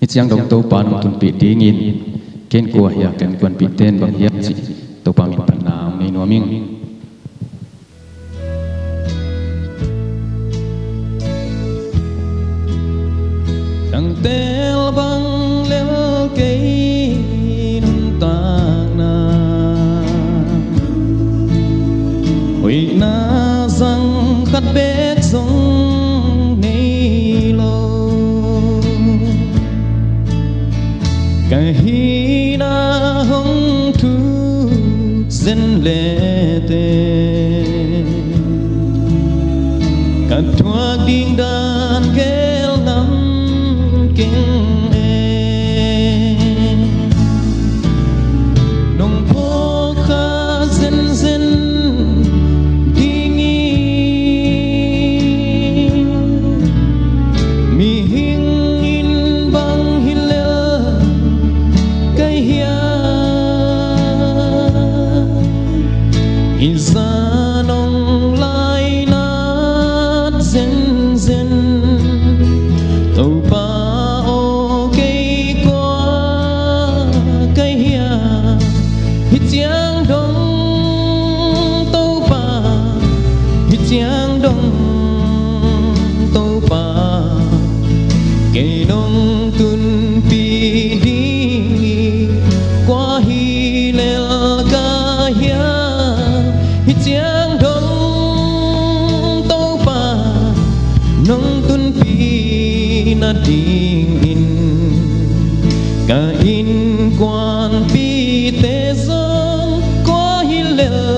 hít giang đông tàu pa nông tuần bị đi nghìn kén cua hiệp kén quân bị tên bằng hiệp chỉ tàu pa mình bản nào nên nó miếng đằng tel băng leo cây nung tang na huy na răng khát bét sông nay lâu cái hi na hong thu dân lệ tê cả thoa đinh đàn ghel nắm kinh e nông phố kha dân dân đi nghi mi hình in băng hin lơ cây hia in ra nông lai nát dân dân tàu pa giang đông tàu pa cây đông tuần pi đi qua hi lel ca hia hít giang đông tàu pa nông tuần pi na ding in ca in quan pi te zong qua hi lel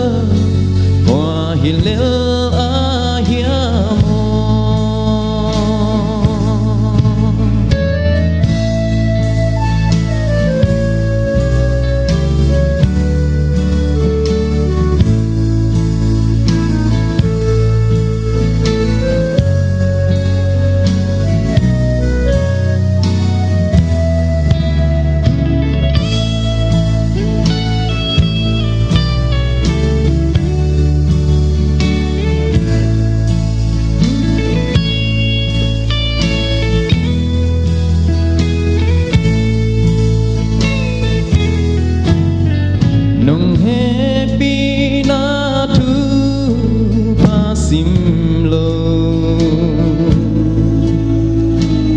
nông happy na thu pa sim lo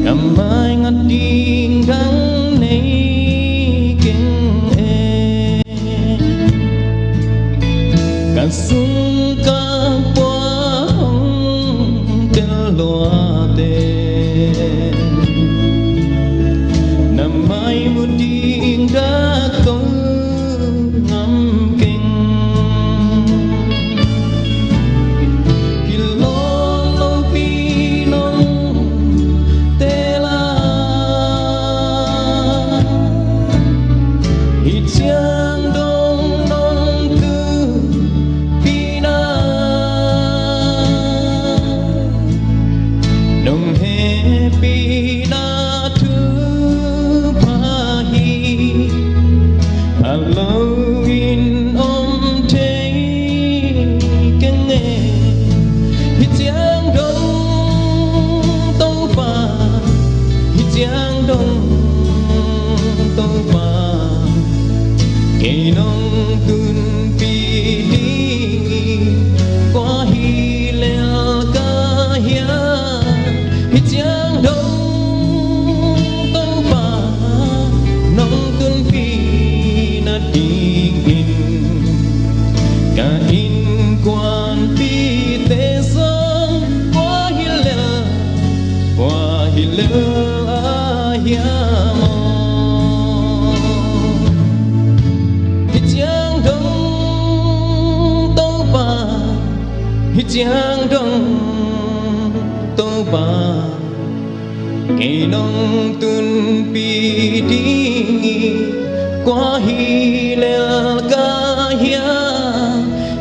cầm mai ngắt đi gắng này kinh e cả sung cả qua hồng tel loa te nằm mai một đi đã câu giang đông nông tư pi na nông he pi na thu pa hi alo in om te keng nghe hít giang đông tàu pa hít giang đông tàu pa cây nông tuần pi đi qua hi lel ca hia hít giang đông tàu pa nông tuần pi na ding in ca in quan pi te song qua hi lel a hia hít giang đông tàu pa cây nông tuần pi đi qua hi lel ca hia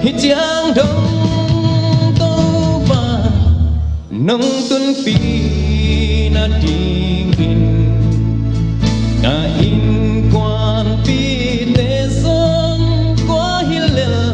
hít giang đông tàu pa nông tuần pi na ding in ca in quan pi te song qua hi lel